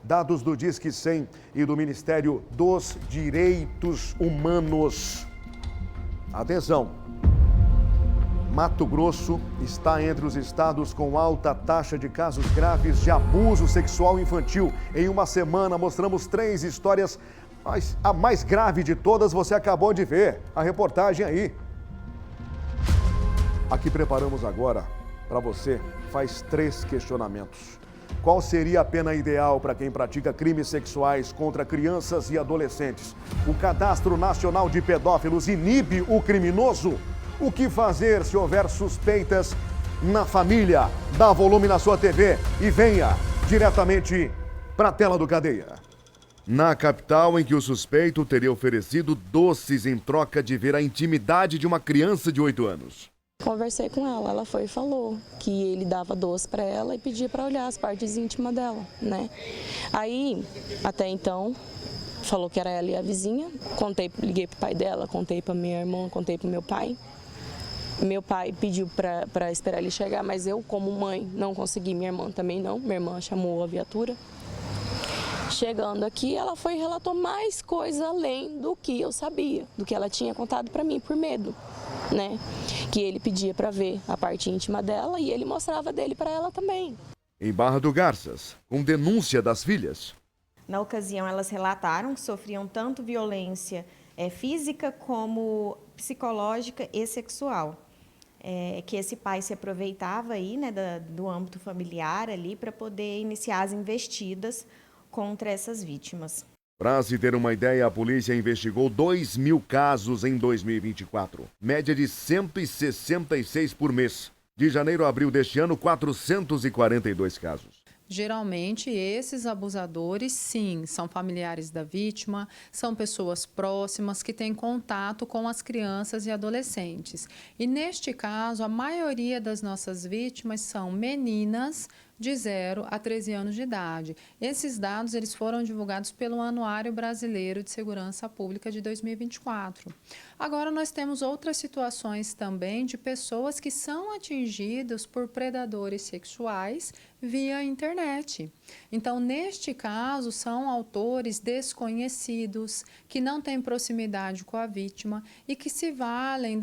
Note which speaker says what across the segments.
Speaker 1: Dados do Disque 100 e do Ministério dos Direitos Humanos. Atenção! Mato Grosso está entre os estados com alta taxa de casos graves de abuso sexual infantil. Em uma semana, mostramos 3 histórias, mas a mais grave de todas você acabou de ver. A reportagem aí. Aqui preparamos agora para você, faz 3 questionamentos. Qual seria a pena ideal para quem pratica crimes sexuais contra crianças e adolescentes? O Cadastro Nacional de Pedófilos inibe o criminoso? O que fazer se houver suspeitas na família? Dá volume na sua TV e venha diretamente para a tela do Cadeia. Na capital, em que o suspeito teria oferecido doces em troca de ver a intimidade de uma criança de 8 anos.
Speaker 2: Conversei com ela foi e falou que ele dava doce para ela e pedia para olhar as partes íntimas dela, né? Aí, até então, falou que era ela e a vizinha, liguei pro pai dela, contei para minha irmã, contei pro meu pai. Meu pai pediu para esperar ele chegar, mas eu, como mãe, não consegui, minha irmã também não. Minha irmã chamou a viatura. Chegando aqui, ela foi e relatou mais coisa além do que eu sabia, do que ela tinha contado para mim, por medo, né? Que ele pedia para ver a parte íntima dela e ele mostrava dele para ela também.
Speaker 1: Em Barra do Garças, com denúncia das filhas.
Speaker 3: Na ocasião, elas relataram que sofriam tanto violência física como psicológica e sexual. Que esse pai se aproveitava aí, né, do âmbito familiar ali para poder iniciar as investidas contra essas vítimas.
Speaker 1: Para se ter uma ideia, a polícia investigou 2.000 casos em 2024, média de 166 por mês. De janeiro a abril deste ano, 442 casos.
Speaker 4: Geralmente, esses abusadores, sim, são familiares da vítima, são pessoas próximas que têm contato com as crianças e adolescentes. E, neste caso, a maioria das nossas vítimas são meninas de 0 a 13 anos de idade. Esses dados eles foram divulgados pelo Anuário Brasileiro de Segurança Pública de 2024. Agora, nós temos outras situações também de pessoas que são atingidas por predadores sexuais via internet. Então, neste caso, são autores desconhecidos, que não têm proximidade com a vítima e que se valem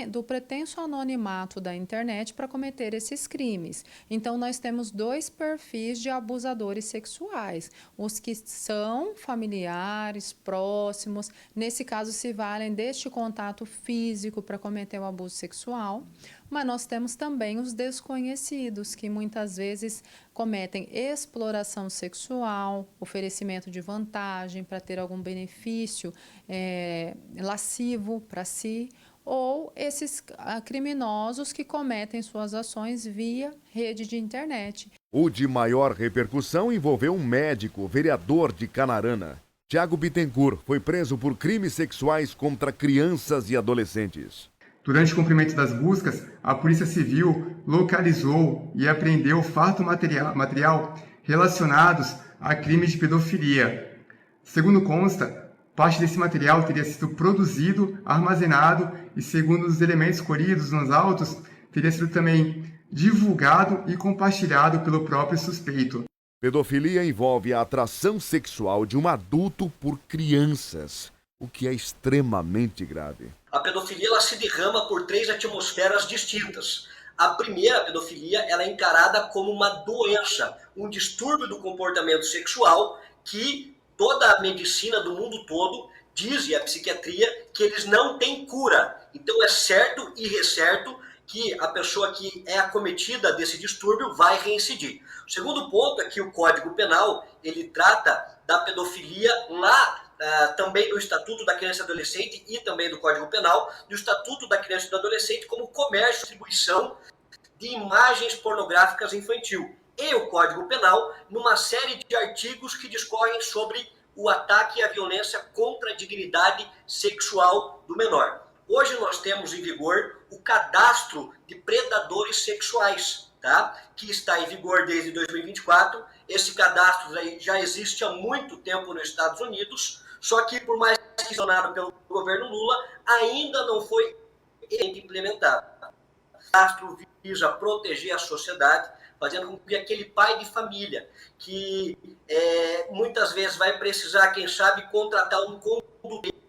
Speaker 4: do pretenso anonimato da internet para cometer esses crimes. Então, nós temos 2 perfis de abusadores sexuais. Os que são familiares, próximos, nesse caso se valem deste contato físico para cometer o abuso sexual. Mas nós temos também os desconhecidos, que muitas vezes cometem exploração sexual, oferecimento de vantagem para ter algum benefício lascivo para si, ou esses criminosos que cometem suas ações via rede de internet.
Speaker 1: O de maior repercussão envolveu um médico, vereador de Canarana. Tiago Bittencourt foi preso por crimes sexuais contra crianças e adolescentes.
Speaker 5: Durante o cumprimento das buscas, a Polícia Civil localizou e apreendeu fato material relacionados a crimes de pedofilia. Segundo consta, parte desse material teria sido produzido, armazenado e, segundo os elementos colhidos nos autos, teria sido também divulgado e compartilhado pelo próprio suspeito.
Speaker 1: Pedofilia envolve a atração sexual de um adulto por crianças, o que é extremamente grave.
Speaker 6: A pedofilia ela se derrama por 3 atmosferas distintas. A primeira, a pedofilia, ela é encarada como uma doença, um distúrbio do comportamento sexual que toda a medicina do mundo todo diz, e a psiquiatria, que eles não têm cura. Então é certo e recerto que a pessoa que é acometida desse distúrbio vai reincidir. O segundo ponto é que o Código Penal ele trata da pedofilia lá também do Estatuto da Criança e Adolescente e também do Código Penal, do Estatuto da Criança e do Adolescente como comércio e distribuição de imagens pornográficas infantil. E o Código Penal numa série de artigos que discorrem sobre o ataque e a violência contra a dignidade sexual do menor. Hoje nós temos em vigor o cadastro de predadores sexuais, tá? Que está em vigor desde 2024. Esse cadastro já existe há muito tempo nos Estados Unidos, só que por mais questionado pelo governo Lula, ainda não foi implementado. O cadastro visa proteger a sociedade fazendo com que aquele pai de família, que muitas vezes vai precisar, quem sabe, contratar um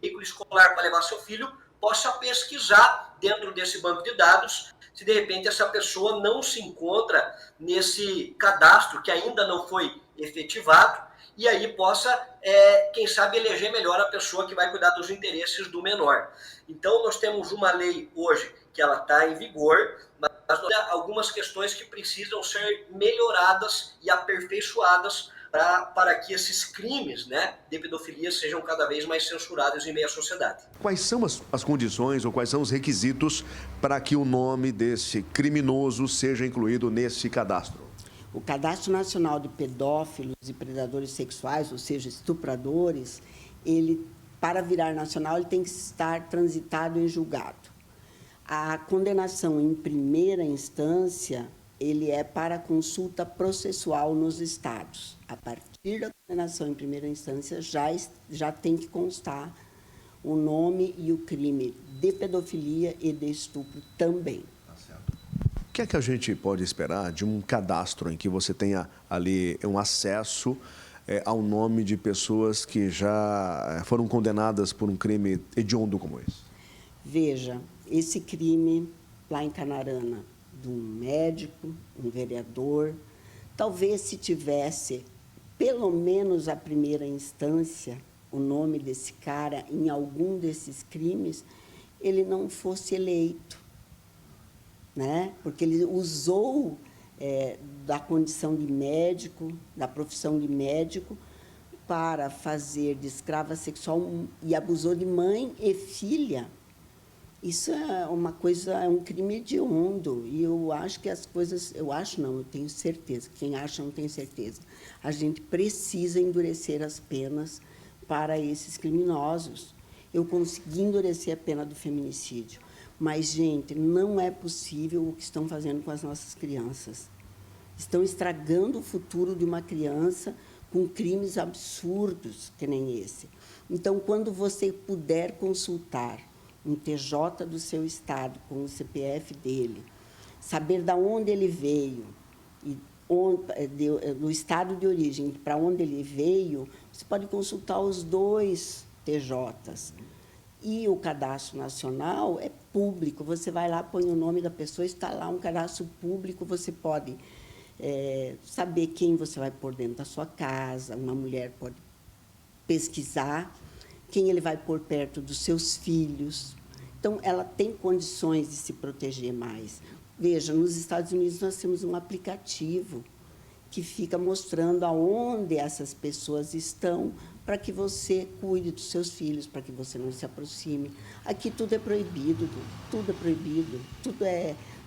Speaker 6: veículo escolar para levar seu filho, possa pesquisar dentro desse banco de dados se de repente essa pessoa não se encontra nesse cadastro que ainda não foi efetivado, e aí possa, quem sabe, eleger melhor a pessoa que vai cuidar dos interesses do menor. Então, nós temos uma lei hoje que ela está em vigor, mas há algumas questões que precisam ser melhoradas e aperfeiçoadas para que esses crimes, né, de pedofilia sejam cada vez mais censurados em meio à sociedade.
Speaker 1: Quais são as condições ou quais são os requisitos para que o nome desse criminoso seja incluído nesse cadastro?
Speaker 7: O Cadastro Nacional de Pedófilos e Predadores Sexuais, ou seja, estupradores, ele, para virar nacional, ele tem que estar transitado em julgado. A condenação em primeira instância, ele é para consulta processual nos estados. A partir da condenação em primeira instância, já tem que constar o nome e o crime de pedofilia e de estupro também.
Speaker 1: O que é que a gente pode esperar de um cadastro em que você tenha ali um acesso ao nome de pessoas que já foram condenadas por um crime hediondo como esse?
Speaker 7: Veja, esse crime lá em Canarana, de um médico, um vereador, talvez se tivesse, pelo menos a primeira instância, o nome desse cara em algum desses crimes, ele não fosse eleito, né? Porque ele usou da condição de médico, da profissão de médico, para fazer de escrava sexual e abusou de mãe e filha. Isso é uma coisa, é um crime hediondo. E eu acho que as coisas... Eu acho não, eu tenho certeza. Quem acha não tem certeza. A gente precisa endurecer as penas para esses criminosos. Eu consegui endurecer a pena do feminicídio. Mas, gente, não é possível o que estão fazendo com as nossas crianças. Estão estragando o futuro de uma criança com crimes absurdos, que nem esse. Então, quando você puder consultar um TJ do seu estado, com o CPF dele, saber de onde ele veio, e do estado de origem, para onde ele veio, você pode consultar os dois TJs. E o Cadastro Nacional é público, você vai lá, põe o nome da pessoa, está lá um cadastro público, você pode saber quem você vai pôr dentro da sua casa, uma mulher pode pesquisar quem ele vai pôr perto dos seus filhos. Então, ela tem condições de se proteger mais. Veja, nos Estados Unidos nós temos um aplicativo que fica mostrando aonde essas pessoas estão para que você cuide dos seus filhos, para que você não se aproxime. Aqui tudo é proibido, tudo é proibido,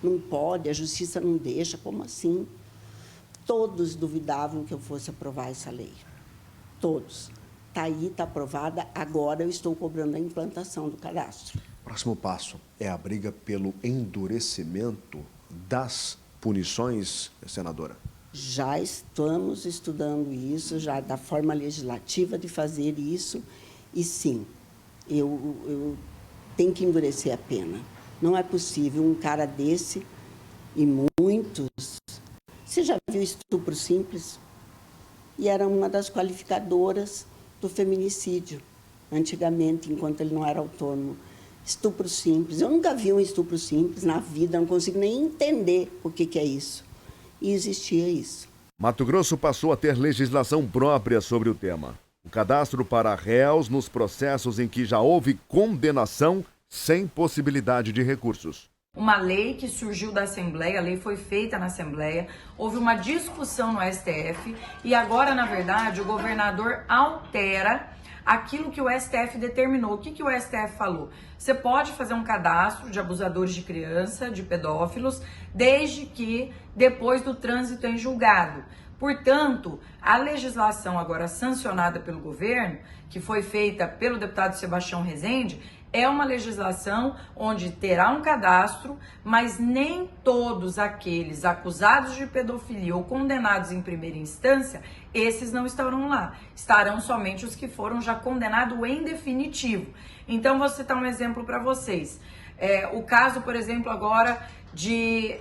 Speaker 7: não pode, a justiça não deixa, como assim? Todos duvidavam que eu fosse aprovar essa lei, todos. Está aí, está aprovada, agora eu estou cobrando a implantação do cadastro.
Speaker 1: O próximo passo é a briga pelo endurecimento das punições, senadora?
Speaker 7: Já estamos estudando isso, já da forma legislativa de fazer isso, e sim, eu tenho que endurecer a pena. Não é possível um cara desse, e muitos... Você já viu estupro simples? E era uma das qualificadoras do feminicídio, antigamente, enquanto ele não era autônomo. Estupro simples. Eu nunca vi um estupro simples na vida, não consigo nem entender o que é isso. E existia isso.
Speaker 1: Mato Grosso passou a ter legislação própria sobre o tema. O cadastro para réus nos processos em que já houve condenação sem possibilidade de recursos.
Speaker 8: Uma lei que surgiu da Assembleia, a lei foi feita na Assembleia, houve uma discussão no STF e agora, na verdade, o governador altera aquilo que o STF determinou. O que o STF falou? Você pode fazer um cadastro de abusadores de criança, de pedófilos, desde que depois do trânsito em julgado. Portanto, a legislação agora sancionada pelo governo, que foi feita pelo deputado Sebastião Rezende, é uma legislação onde terá um cadastro, mas nem todos aqueles acusados de pedofilia ou condenados em primeira instância, esses não estarão lá. Estarão somente os que foram já condenados em definitivo. Então, vou citar um exemplo para vocês. O caso, por exemplo, agora de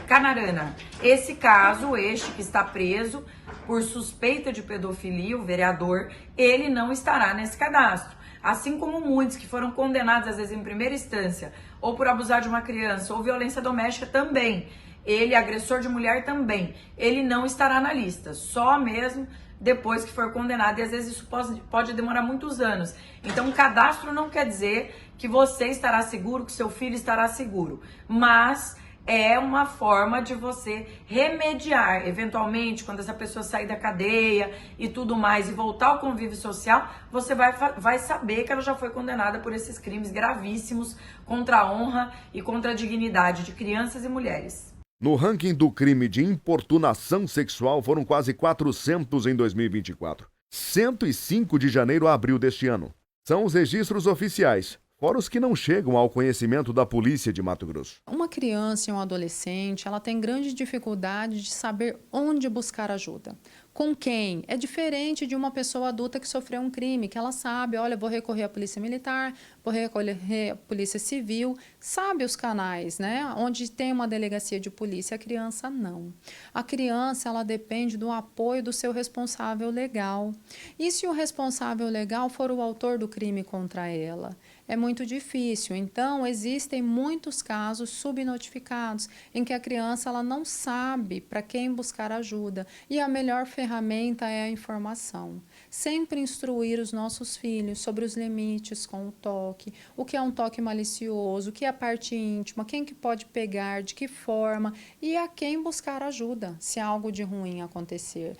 Speaker 8: Canarana. Esse caso, este que está preso por suspeita de pedofilia, o vereador, ele não estará nesse cadastro. Assim como muitos que foram condenados, às vezes, em primeira instância, ou por abusar de uma criança, ou violência doméstica também. Ele, agressor de mulher também. Ele não estará na lista, só mesmo depois que for condenado. E às vezes isso pode demorar muitos anos. Então, o cadastro não quer dizer que você estará seguro, que seu filho estará seguro. Mas é uma forma de você remediar, eventualmente, quando essa pessoa sair da cadeia e tudo mais e voltar ao convívio social, você vai saber que ela já foi condenada por esses crimes gravíssimos contra a honra e contra a dignidade de crianças e mulheres.
Speaker 1: No ranking do crime de importunação sexual, foram quase 400 em 2024. 105 de janeiro a abril deste ano. São os registros oficiais, fora os que não chegam ao conhecimento da polícia de Mato Grosso.
Speaker 4: Uma criança e um adolescente, ela tem grande dificuldade de saber onde buscar ajuda. Com quem? É diferente de uma pessoa adulta que sofreu um crime, que ela sabe, olha, vou recorrer à polícia militar, vou recorrer à polícia civil, sabe os canais, né? Onde tem uma delegacia de polícia, a criança não. A criança, ela depende do apoio do seu responsável legal. E se o responsável legal for o autor do crime contra ela? É muito difícil. Então, existem muitos casos subnotificados em que a criança ela não sabe para quem buscar ajuda. E a melhor ferramenta é a informação. Sempre instruir os nossos filhos sobre os limites com o toque, o que é um toque malicioso, o que é a parte íntima, quem que pode pegar, de que forma e a quem buscar ajuda se algo de ruim acontecer.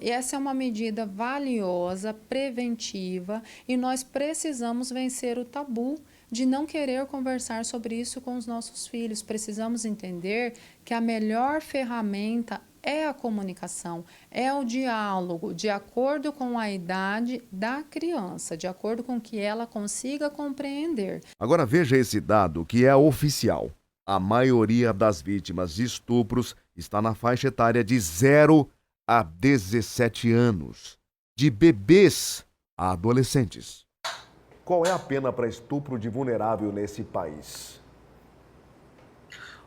Speaker 4: Essa é uma medida valiosa, preventiva, e nós precisamos vencer o tabu de não querer conversar sobre isso com os nossos filhos. Precisamos entender que a melhor ferramenta é a comunicação, é o diálogo, de acordo com a idade da criança, de acordo com o que ela consiga compreender.
Speaker 1: Agora veja esse dado que é oficial. A maioria das vítimas de estupros está na faixa etária de 0 a 17 anos, de bebês a adolescentes. Qual é a pena para estupro de vulnerável nesse país?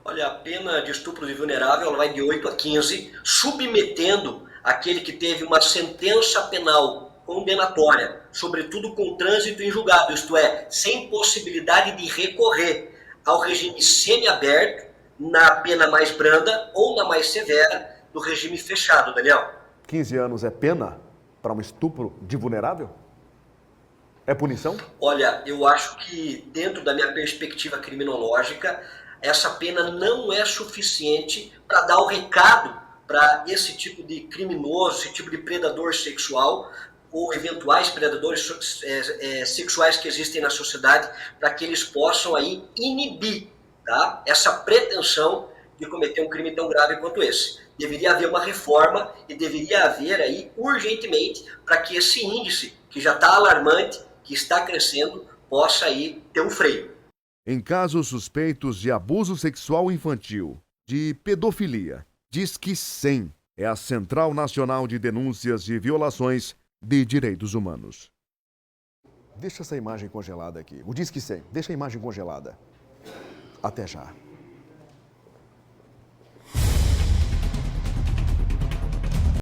Speaker 6: Olha, a pena de estupro de vulnerável ela vai de 8 a 15, submetendo aquele que teve uma sentença penal condenatória, sobretudo com trânsito em julgado, isto é, sem possibilidade de recorrer ao regime semiaberto, na pena mais branda ou na mais severa, do regime fechado, Daniel.
Speaker 1: 15 anos é pena para um estupro de vulnerável? É punição?
Speaker 6: Olha, eu acho que dentro da minha perspectiva criminológica, essa pena não é suficiente para dar o recado para esse tipo de criminoso, esse tipo de predador sexual ou eventuais predadores sexuais que existem na sociedade, para que eles possam aí inibir, tá, essa pretensão de cometer um crime tão grave quanto esse. Deveria haver uma reforma e deveria haver aí urgentemente para que esse índice, que já está alarmante, que está crescendo, possa aí ter um freio.
Speaker 1: Em casos suspeitos de abuso sexual infantil, de pedofilia, Disque 100 é a Central Nacional de Denúncias de Violações de Direitos Humanos. Deixa essa imagem congelada aqui. O Disque 100, deixa a imagem congelada. Até já.